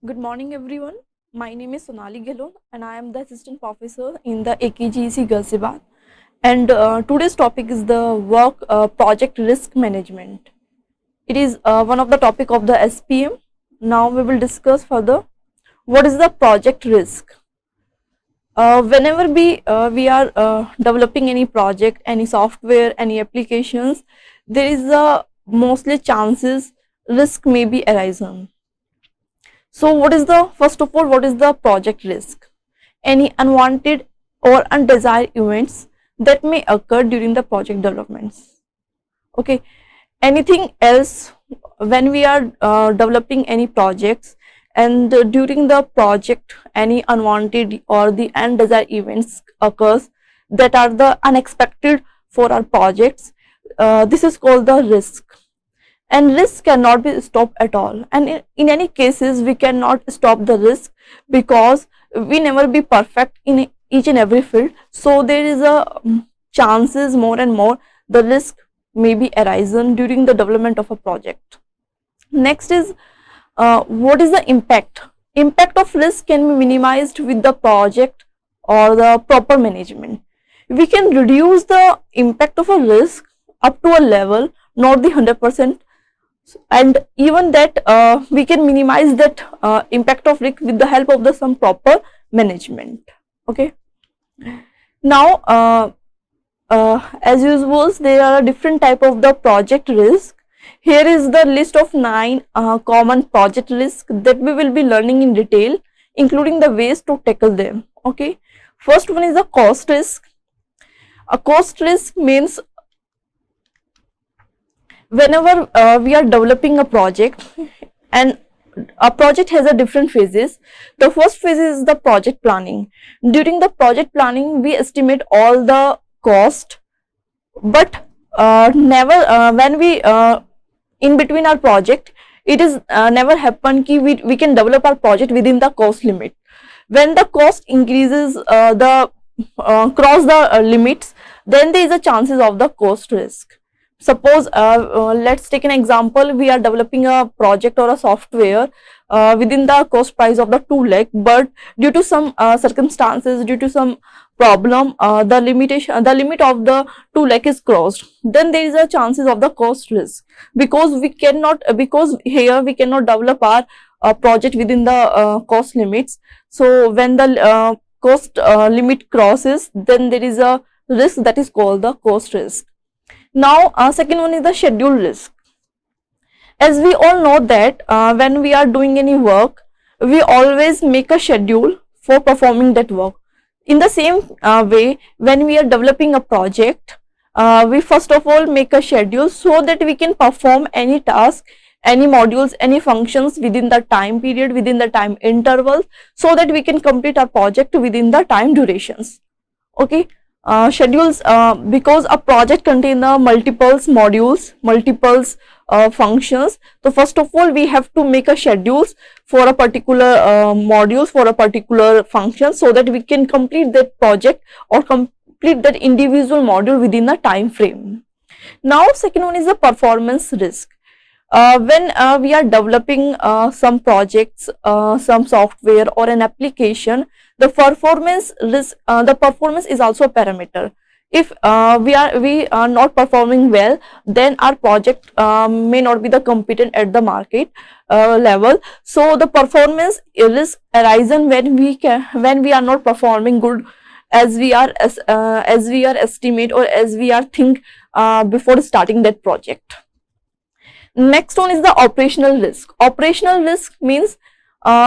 Good morning everyone. My name is Sonali Gahlot and I am the assistant professor in the AKGEC Gahlot. And today's topic is the work project risk management. It is one of the topic of the SPM. Now we will discuss further what is the project risk. Whenever we are developing any project, any software, any applications, there is a mostly chances risk may be arisen. So what is the, first of all, what is the project risk? Any unwanted or undesired events that may occur during the project developments. Okay, anything else when we are developing any projects and during the project any unwanted or the undesired events occurs that are the unexpected for our projects, this is called the risk. And risk cannot be stopped at all, and in any cases we cannot stop the risk because we never be perfect in each and every field. So there is a chances more and more the risk may be arisen during the development of a project. Next is what is the impact of risk can be minimized with the project or the proper management. We can reduce the impact of a risk up to a level, not the 100%, and even that we can minimize that impact of risk with the help of the some proper management. Okay, now as usual there are different type of the project risk. Here is the list of 9 common project risks that we will be learning in detail, including the ways to tackle them. Okay, first one is the cost risk. A cost risk means whenever we are developing a project, and a project has a different phases. The first phase is the project planning. During the project planning we estimate all the cost, but never when we in between our project it is never happen ki we can develop our project within the cost limit. When the cost increases the cross the limits, then there is a chances of the cost risk. Suppose let's take an example, we are developing a project or a software within the cost price of the 2 lakh, but due to some circumstances, due to some problem, the limit of the 2 lakh is crossed, then there is a chances of the cost risk, because we cannot, because here we cannot develop our project within the cost limits. So when the cost limit crosses, then there is a risk that is called the cost risk. Now second one is the schedule risk. As we all know that when we are doing any work, we always make a schedule for performing that work. In the same way, when we are developing a project, we first of all make a schedule so that we can perform any task, any modules, any functions within the time period, within the time interval, so that we can complete our project within the time durations. Okay, schedules, because a project contains multiples modules, multiples functions. So first of all we have to make a schedules for a particular modules, for a particular function, so that we can complete that project or complete that individual module within a time frame. Now second one is the performance risk. When we are developing some projects, some software or an application, the performance risk, the performance is also a parameter. If we are not performing well, then our project may not be the competent at the market level. So the performance risk arisen when we are not performing good as we are estimate or as we are think before starting that project. Next one is the operational risk. Operational risk means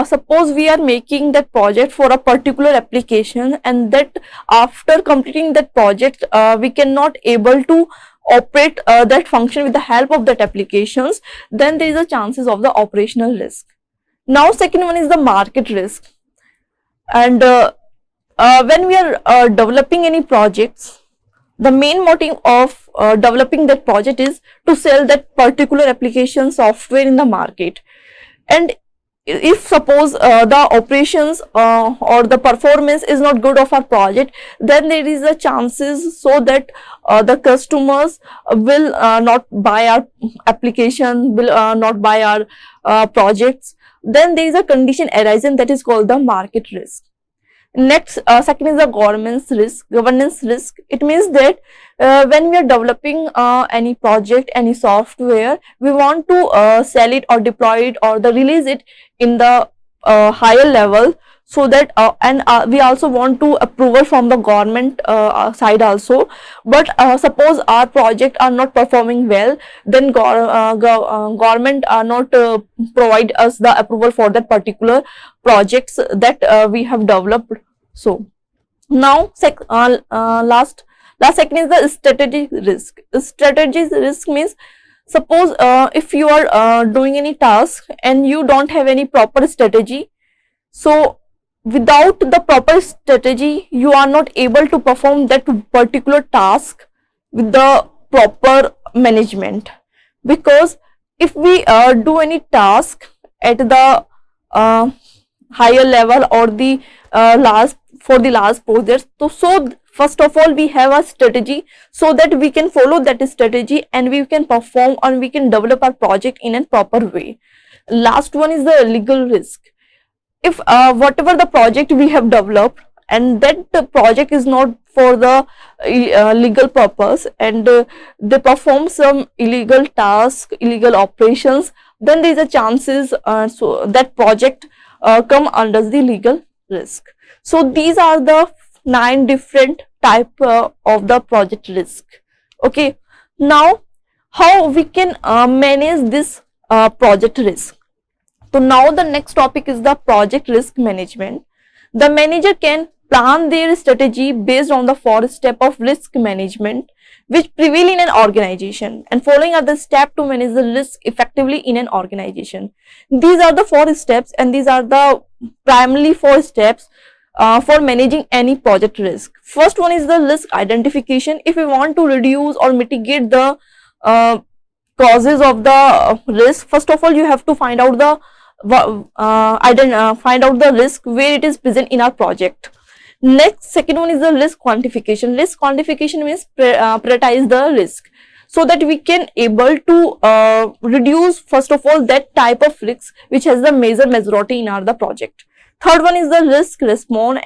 suppose we are making that project for a particular application, and that after completing that project we cannot able to operate that function with the help of that applications, then there is a chances of the operational risk. Now second one is the market risk. And when we are developing any projects, the main motive of developing that project is to sell that particular application software in the market. And if suppose the operations or the performance is not good of our project, then there is a chances so that the customers will not buy our application, will not buy our projects. Then there is a condition arising that is called the market risk. Next, second is the governance risk. It means that when we are developing any project, any software, we want to sell it or deploy it or the release it in the higher level, so that and we also want to approval from the government side also. But suppose our project are not performing well, then government are not provide us the approval for that particular projects that we have developed. So now last second is the strategic risk. Strategic risk means, suppose if you are doing any task and you don't have any proper strategy, so without the proper strategy you are not able to perform that particular task with the proper management. Because if we do any task at the higher level or the last projects, so first of all we have a strategy so that we can follow that strategy and we can perform and we can develop our project in a proper way. Last one is the legal risk. If whatever the project we have developed and that the project is not for the legal purpose and they perform some illegal task, illegal operations, then there is a chances so that project come under the legal risk. So these are the 9 different type of the project risk. Okay, now how we can manage this project risk. So now the next topic is the project risk management. The manager can plan their strategy based on the 4 steps of risk management which prevail in an organization, and following are the steps to manage the risk effectively in an organization. These are the 4 steps and these are the primarily 4 steps for managing any project risk. First one is the risk identification. If we want to reduce or mitigate the causes of the risk, first of all you have to find out the risk where it is present in our project. Next, second one is the risk quantification. Risk quantification means prioritize the risk so that we can able to reduce first of all that type of risk which has the majority in our the project. Third one is the risk response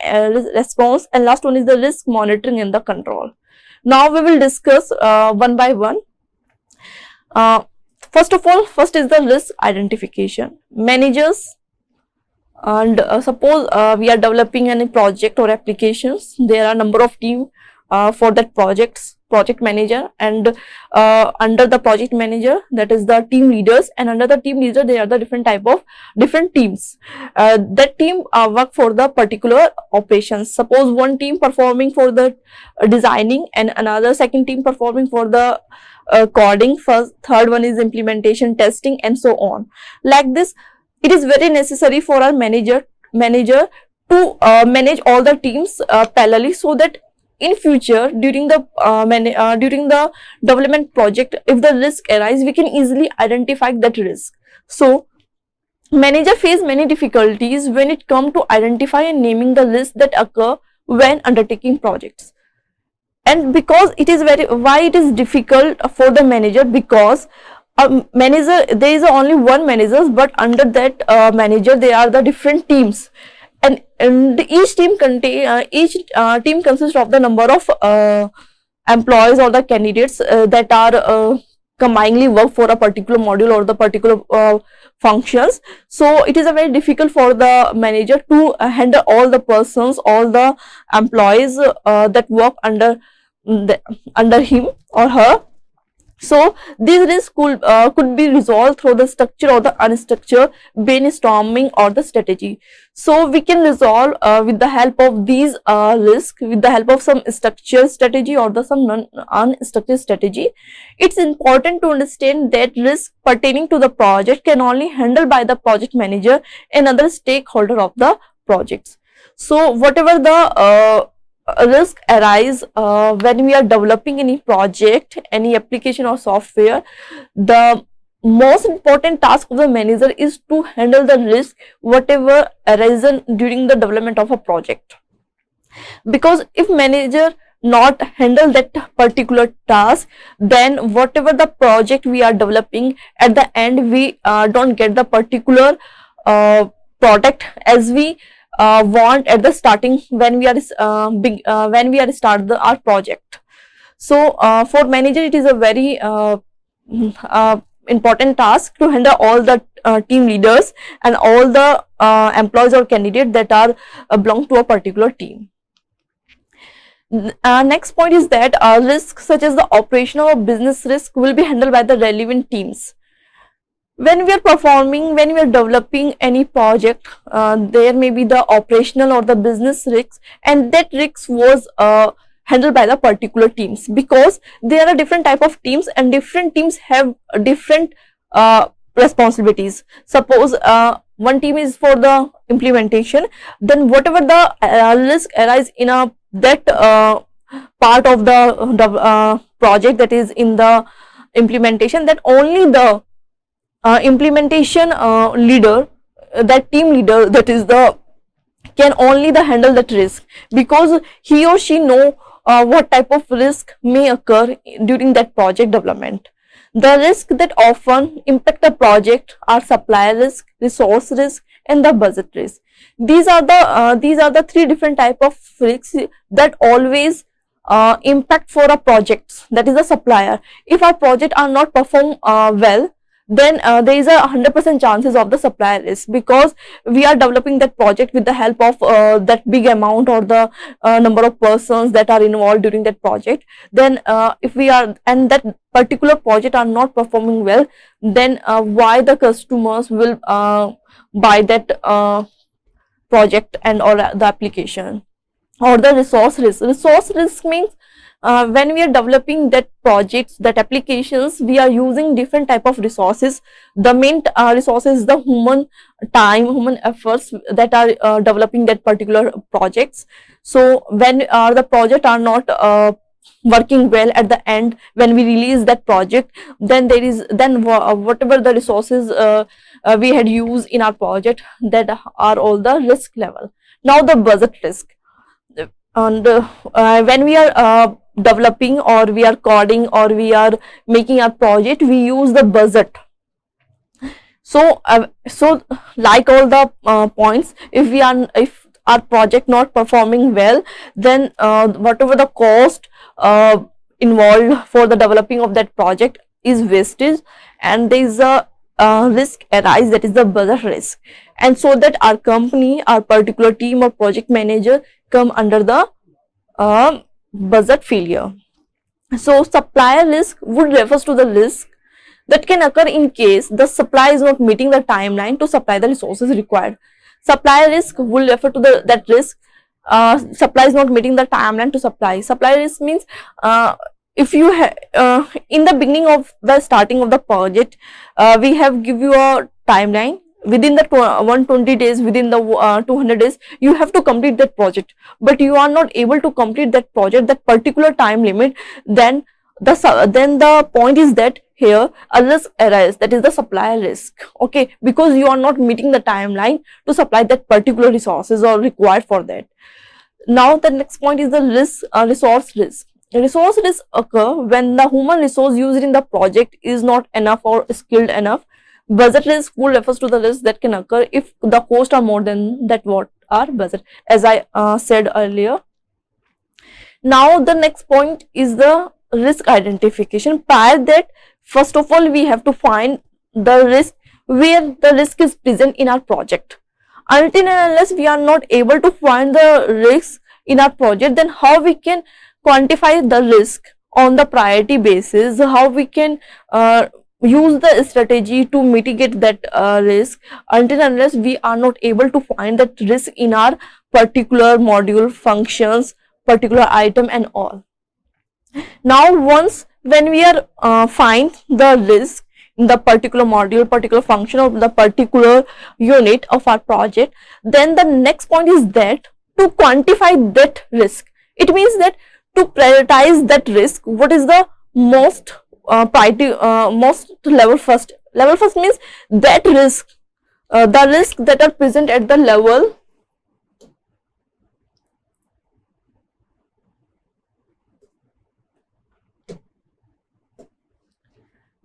and last one is the risk monitoring and the control. Now we will discuss one by one. First of all, first is the risk identification. Managers, and suppose we are developing any project or applications, there are number of team for that project manager, and under the project manager, that is the team leaders, and under the team leader there are the different teams. That team work for the particular operations. Suppose one team performing for the designing and another second team performing for the coding, third one is implementation, testing, and so on. Like this, it is very necessary for our manager to manage all the teams parallelly, so that in future during the development project, if the risk arise, we can easily identify that risk. So manager face many difficulties when it comes to identify and naming the risks that occur when undertaking projects. And because it is why it is difficult for the manager, because manager, there is only one manager, but under that manager there are the different teams, and each team consists of the number of employees or the candidates that are combinedly work for a particular module or the particular functions. So it is a very difficult for the manager to handle all the persons, all the employees that work under him or her. So these risks could be resolved through the structure or the unstructured brainstorming or the strategy. So we can resolve with the help of these risks, with the help of some structured strategy or some unstructured strategy. It's important to understand that risk pertaining to the project can only handled by the project manager and other stakeholder of the projects. So whatever the risk arise when we are developing any project, any application or software, the most important task of the manager is to handle the risk whatever arisen during the development of a project. Because if manager not handle that particular task, then whatever the project we are developing, at the end we don't get the particular product as we want at the starting when we are start our project. So for manager it is a very important task to handle all the team leaders and all the employees or candidates that are belong to a particular team. Next point is that risks such as the operational or business risk will be handled by the relevant teams. When we are developing any project, there may be the operational or the business risks, and that risk was handled by the particular teams, because there are different type of teams and different teams have different responsibilities. Suppose one team is for the implementation, then whatever the risk arise in that part of the project that is in the implementation, that only the implementation leader, that team leader, that is the can only the handle that risk, because he or she know what type of risk may occur during that project development. The risk that often impact a project are supplier risk, resource risk, and the budget risk. These are the three different type of risks that always impact for a project, that is the supplier. If our project are not perform well, then there is a 100% chances of the supplier risk, because we are developing that project with the help of that big amount or the number of persons that are involved during that project. Then if we are and that particular project are not performing well, then why the customers will buy that project and or the application. Or the resource risk means when we are developing that projects, that applications, we are using different type of resources. The main resources is the human time, human efforts that are developing that particular projects. So when the project are not working well at the end, when we release that project, then whatever the resources we had used in our project, that are all the risk level. Now the budget risk. And when we are developing or we are coding or we are making a project, we use the budget. So like all the points, if our project not performing well, then whatever the cost involved for the developing of that project is wastage, and there is a risk arise, that is the budget risk. And so that our company, our particular team or project manager come under the budget failure. So supplier risk would refers to the risk that can occur in case the supply is not meeting the timeline to supply the resources required. Supplier risk will refer to that risk supply is not meeting the timeline to supply. Supplier risk means if you in the beginning of the starting of the project, we have give you a timeline. Within the 120 days, within the 200 days, you have to complete that project, but you are not able to complete that project, that particular time limit, then the point is that here a risk arises, that is the supplier risk. Okay, because you are not meeting the timeline to supply that particular resources or required for that. Now the next point is the resource risk. Resource risk occur when the human resource used in the project is not enough or skilled enough. Budget risk refers to the risk that can occur if the costs are more than that what are budget, as I said earlier. Now the next point is the risk identification. Prior that, first of all, we have to find the risk where the risk is present in our project. Until and unless we are not able to find the risk in our project, then how we can quantify the risk on the priority basis, how we can use the strategy to mitigate that risk, until and unless we are not able to find that risk in our particular module, functions, particular item and all. Now once when we are find the risk in the particular module, particular function of the particular unit of our project, then the next point is that to quantify that risk. It means that to prioritize that risk, what is the most priority, most level first Level first means that risk, the risk that are present at the level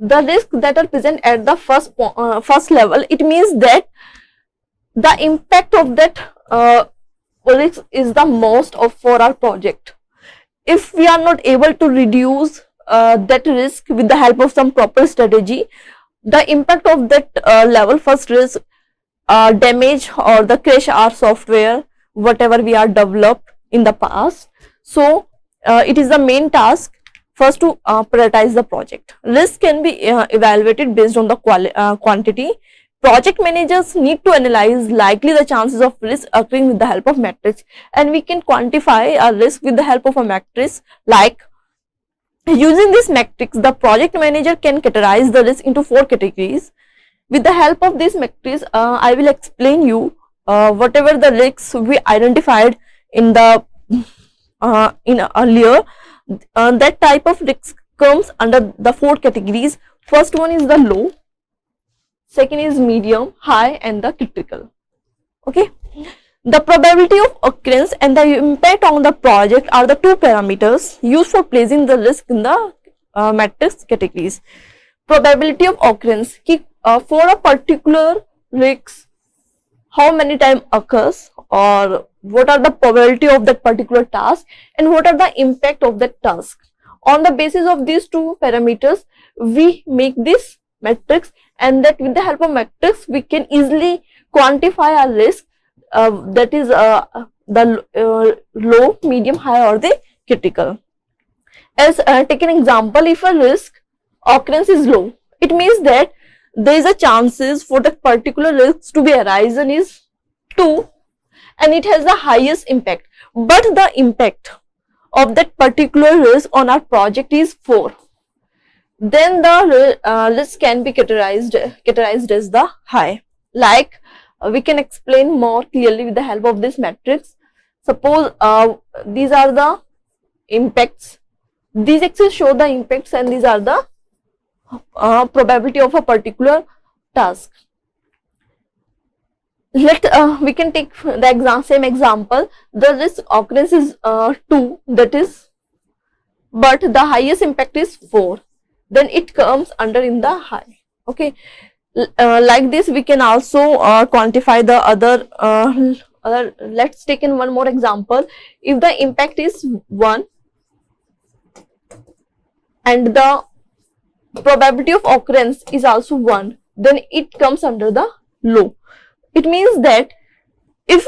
at the first level. It means that the impact of that risk is the most of for our project. If we are not able to reduce that risk with the help of some proper strategy, the impact of that level first risk damage or the crash our software, whatever we are developed in the past. So it is the main task first to prioritize the project. Risk can be evaluated based on the quantity. Project managers need to analyze likely the chances of risk occurring with the help of matrix, and we can quantify a risk with the help of a matrix. Like using this matrix, the project manager can categorize the risk into 4 categories. With the help of this matrix, I will explain you whatever the risks we identified in the earlier. That type of risk comes under the 4 categories. First one is the low, second is medium, high, and the critical. Okay. The probability of occurrence and the impact on the project are the 2 parameters used for placing the risk in the matrix categories. Probability of occurrence, for a particular risk, how many times occurs, or what are the probability of that particular task, and what are the impact of that task. On the basis of these 2 parameters, we make this matrix, and that with the help of matrix we can easily quantify our risk, that is the low, medium, high, or the critical. As take an example, if a risk occurrence is low, it means that there is a chances for that particular risk to be arisen is 2, and it has the highest impact, but the impact of that particular risk on our project is 4. Then the risk can be categorized as the high. Like we can explain more clearly with the help of this matrix. Suppose these are the impacts. These axes show the impacts, and these are the probability of a particular task. We can take the same example. The risk occurrence is 2, that is, but the highest impact is 4. Then it comes under in the high. Okay. Like this, we can also quantify the other. Let's take in one more example. If the impact is 1 and the probability of occurrence is also 1, then it comes under the low. It means that if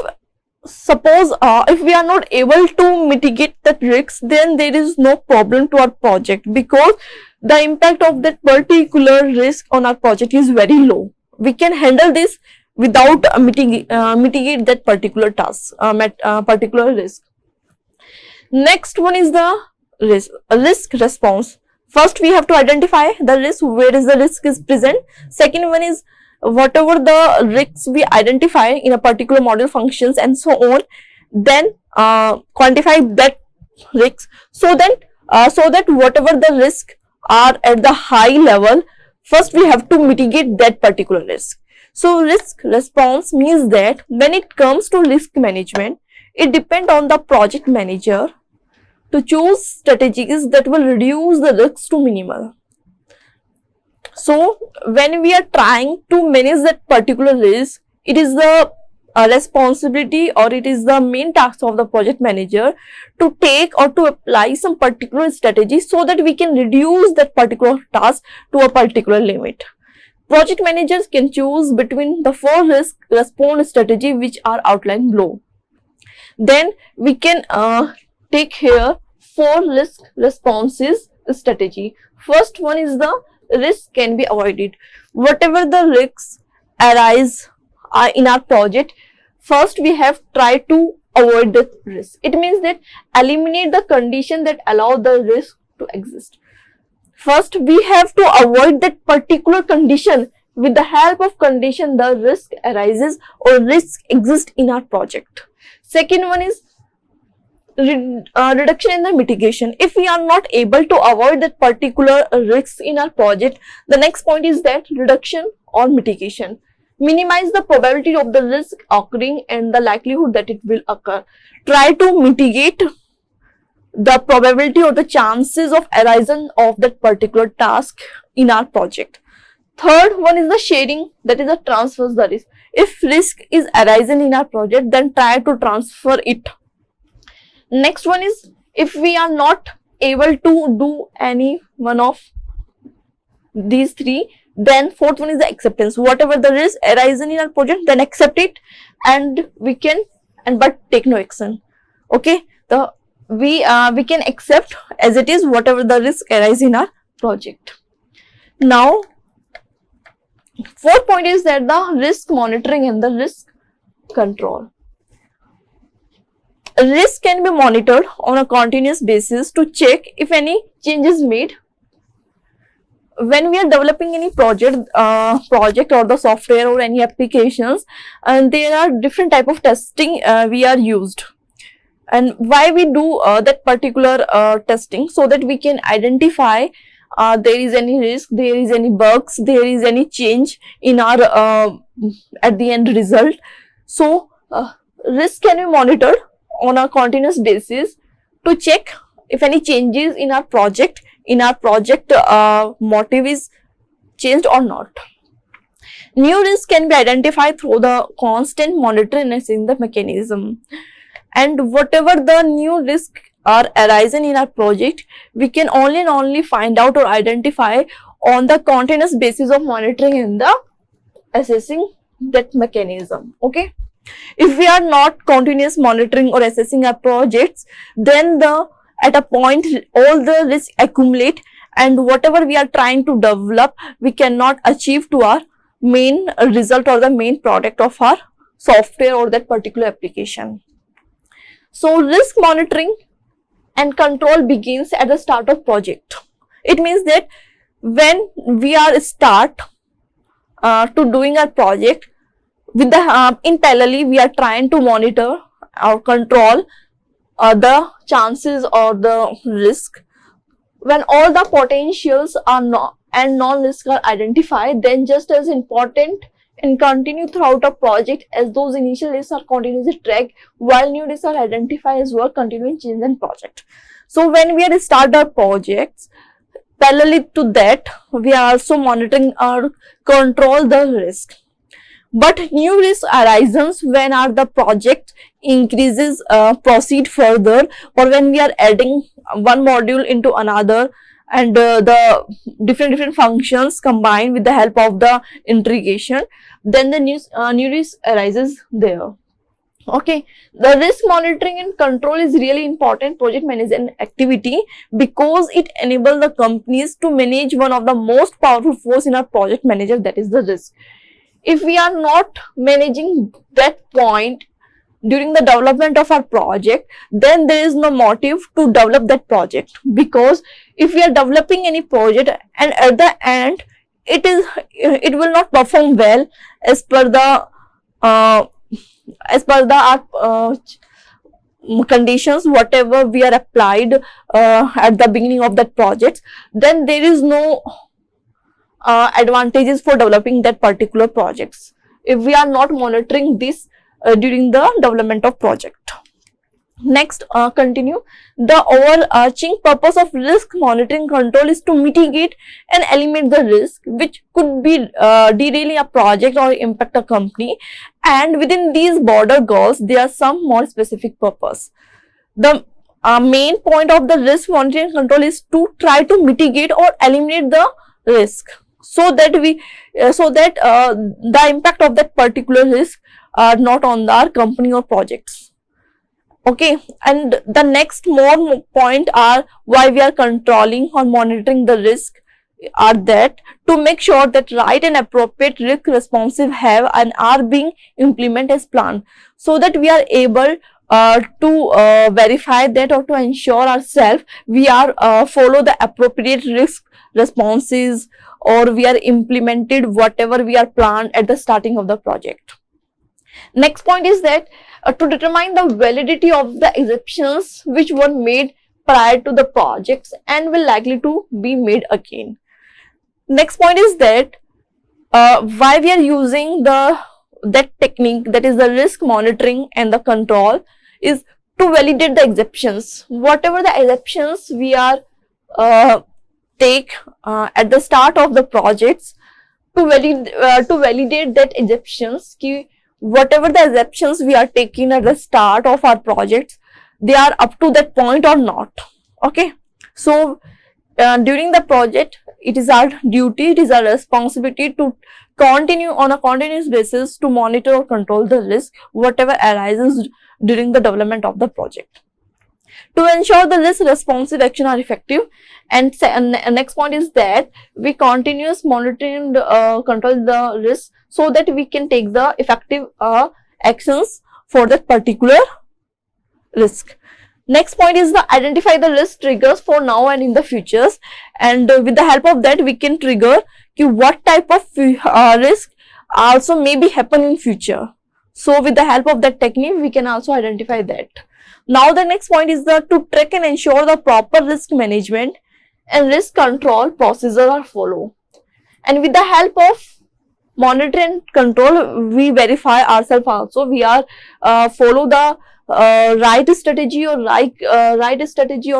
suppose if we are not able to mitigate that risk, then there is no problem to our project, because the impact of that particular risk on our project is very low. We can handle this without mitigate that particular task, particular risk. Next one is the risk response. First, we have to identify the risk, where is the risk is present. Second one is whatever the risks we identify in a particular model functions and so on, then quantify that risk, so that whatever the risk are at the high level, first we have to mitigate that particular risk. So risk response means that when it comes to risk management, it depends on the project manager to choose strategies that will reduce the risks to minimal. So when we are trying to manage that particular risk, it is the responsibility, or it is the main task of the project manager to take or to apply some particular strategy, so that we can reduce that particular task to a particular limit. Project managers can choose between the 4 risk response strategy which are outlined below. Then we can take here 4 risk responses strategy. First one is the risk can be avoided. Whatever the risks arise in our project, first we have tried to avoid the risk. It means that eliminate the condition that allow the risk to exist. First we have to avoid that particular condition. With the help of condition, the risk arises or risk exists in our project. Second one is reduction in the mitigation. If we are not able to avoid that particular risks in our project, the next point is that reduction or mitigation. Minimize the probability of the risk occurring and the likelihood that it will occur. Try to mitigate the probability or the chances of arising of that particular task in our project. Third one is the sharing, that is the transfers the risk. If risk is arising in our project, then try to transfer it. Next one is, if we are not able to do any one of these three, then fourth one is the acceptance. Whatever the risk arising in our project, then accept it, and we can but take no action. Okay, we can accept as it is whatever the risk arise in our project. Now, fourth point is that the risk monitoring and the risk control. Risk can be monitored on a continuous basis to check if any change is made. When we are developing any project or the software or any applications, and there are different type of testing we are used. And why we do that particular testing? So that we can identify there is any risk, there is any bugs, there is any change in our at the end result. So risk can be monitored on a continuous basis to check if any changes in our project motive is changed or not. New risk can be identified through the constant monitoring and assessing the mechanism. And whatever the new risk are arising in our project, we can only find out or identify on the continuous basis of monitoring and the assessing that mechanism. Okay, if we are not continuous monitoring or assessing our projects, then at a point all the risks accumulate, and whatever we are trying to develop, we cannot achieve to our main result or the main product of our software or that particular application. So risk monitoring and control begins at the start of project. It means that when we are start to doing our project, with the in parallel we are trying to monitor or control the chances or the risk. When all the potentials are non-risk are identified, then just as important and continue throughout a project as those initial risks are continuously tracked, while new risks are identified as well continuing change in project. So when we are start our projects, parallel to that we are also monitoring or control the risk. But new risk arises when the project increases, proceed further, or when we are adding one module into another, and the different functions combined with the help of the integration, then the new risk arises there. Okay, the risk monitoring and control is really important project management activity, because it enables the companies to manage one of the most powerful force in our project manager, that is the risk. If we are not managing that point during the development of our project, then there is no motive to develop that project. Because if we are developing any project and at the end it will not perform well as per the conditions whatever we are applied at the beginning of that project, then there is no advantages for developing that particular projects if we are not monitoring this during the development of project. Next, continue. The overarching purpose of risk monitoring control is to mitigate and eliminate the risk which could be derailing a project or impact a company, and within these broader goals there are some more specific purpose. The main point of the risk monitoring control is to try to mitigate or eliminate the risk, so that the impact of that particular risk are not on our company or projects. Okay, and the next more point are why we are controlling or monitoring the risk are that to make sure that right and appropriate risk responsive have and are being implemented as planned, so that we are able to verify that or to ensure ourselves we are follow the appropriate risk responses, or we are implemented whatever we are planned at the starting of the project. Next point is that to determine the validity of the exceptions which were made prior to the projects and will likely to be made again. Next point is that why we are using that technique, that is the risk monitoring and the control, is to validate the exceptions. Whatever the exceptions we are take at the start of the projects, to validate that exceptions, whatever the exceptions we are taking at the start of our projects, they are up to that point or not. Okay, so during the project, it is our duty, it is our responsibility to continue on a continuous basis to monitor or control the risk whatever arises during the development of the project, to ensure the risk responsive action are effective. And next point is that we continuous monitoring control the risk so that we can take the effective actions for that particular risk. Next point is the identify the risk triggers for now and in the futures, and with the help of that we can trigger what type of risk also may be happen in future. So with the help of that technique we can also identify that. Now the next point is the to track and ensure the proper risk management and risk control procedures are followed, and with the help of monitor and control we verify ourselves also we are follow the right strategy or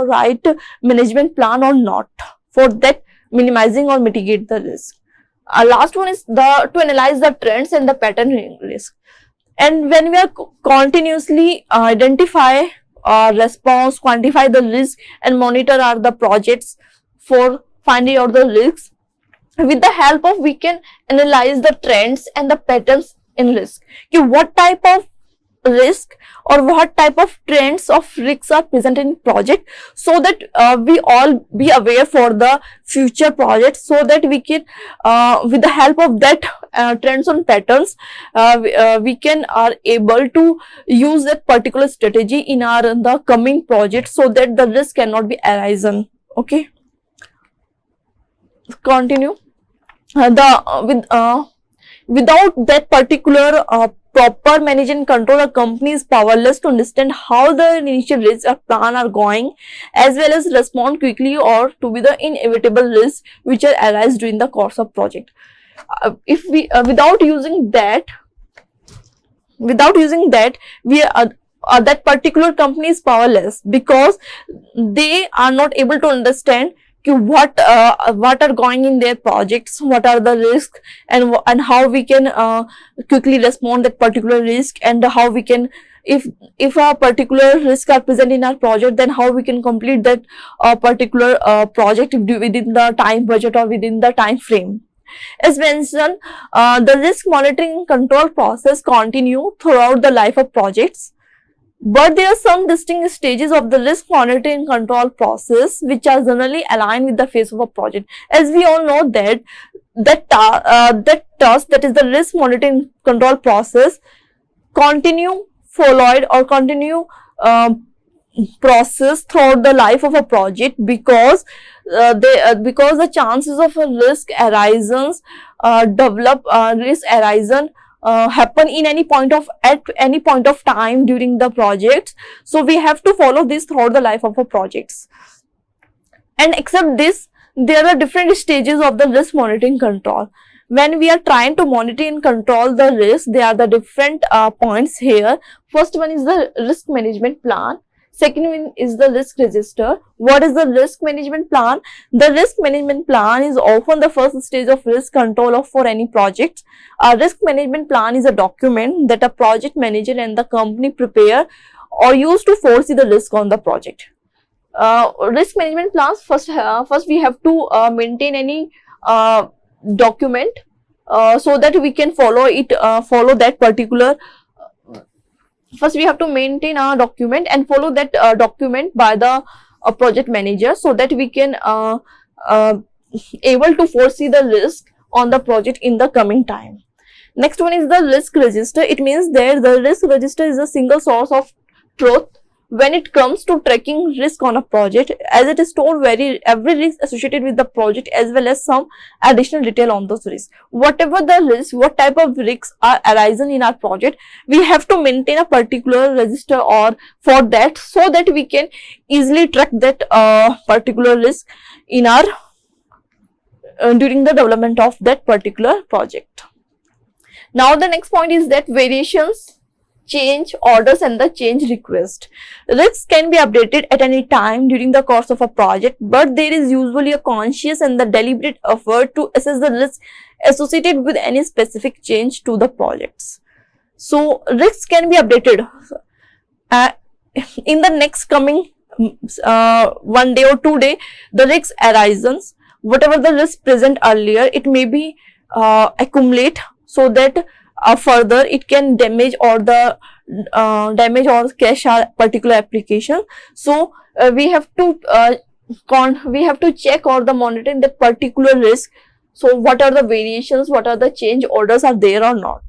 right management plan or not, for that minimizing or mitigate the risk. Last one is the to analyze the trends and the pattern risk, and when we are continuously identify response, quantify the risk and monitor the projects for finding out the risks, with the help of we can analyze the trends and the patterns in risk. What type of risk or what type of trends of risks are present in project, so that we all be aware for the future projects, so that we can with the help of that trends and patterns we can are able to use that particular strategy in the coming project, so that the risk cannot be arisen. Okay, continue. Without that particular proper manage and control, a company is powerless to understand how the initial risks or plan are going, as well as respond quickly or to be the inevitable risks which are arise during the course of project. If we without using that we that particular company is powerless, because they are not able to understand what are going in their projects, what are the risks, and how we can quickly respond that particular risk, and how we can, if a particular risk are present in our project, then how we can complete that particular project within the time budget or within the time frame. As mentioned, the risk monitoring and control process continue throughout the life of projects. But there are some distinct stages of the risk monitoring and control process which are generally aligned with the phase of a project. As we all know that task, that is the risk monitoring and control process, continue followed or continue process throughout the life of a project, because the chances of a risk arises happen in at any point of time during the project. So we have to follow this throughout the life of a projects. And except this, there are different stages of the risk monitoring control. When we are trying to monitor and control the risk, there are the different points here. First one is the risk management plan. Second one is the risk register. What is the risk management plan? The risk management plan is often the first stage of risk control for any project. A risk management plan is a document that a project manager and the company prepare or use to foresee the risk on the project. Risk management plans, first we have to maintain any document so that we can follow that particular. First, we have to maintain a document and follow that document by the project manager, so that we can able to foresee the risk on the project in the coming time. Next one is the risk register. It means that the risk register is a single source of truth when it comes to tracking risk on a project, as it is told every risk associated with the project as well as some additional detail on those risks. Whatever the risk, what type of risks are arisen in our project, we have to maintain a particular register or for that, so that we can easily track that particular risk in our during the development of that particular project. Now the next point is that variations, change orders and the change request. Risks can be updated at any time during the course of a project, but there is usually a conscious and the deliberate effort to assess the risk associated with any specific change to the projects. So risks can be updated in the next coming 1 day or 2 day. The risks arises, whatever the risk present earlier, it may be accumulate, so that further it can damage or the damage or crash our particular application. So we have to check or the monitoring that particular risk. So what are the variations, what are the change orders are there or not.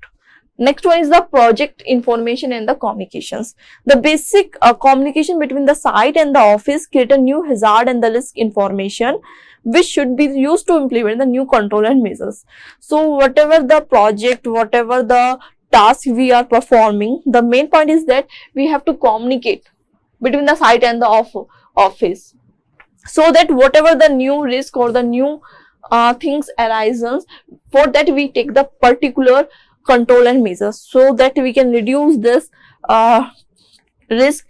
Next one is the project information and the communications. The basic communication between the site and the office create a new hazard and the risk information, which should be used to implement the new control and measures. So whatever the project, whatever the task we are performing, the main point is that we have to communicate between the site and the office, so that whatever the new risk or the new things arises, for that we take the particular control and measures, so that we can reduce this risk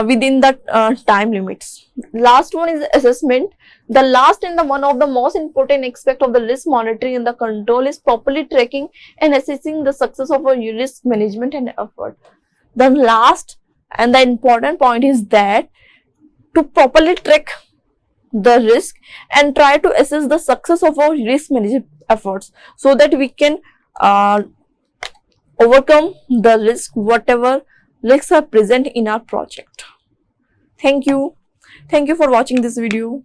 within the time limits. Last one is assessment. The last and the one of the most important aspect of the risk monitoring and the control is properly tracking and assessing the success of our risk management and effort. The last and the important point is that to properly track the risk and try to assess the success of our risk management efforts, so that we can overcome the risk, whatever risks are present in our project. Thank you for watching this video.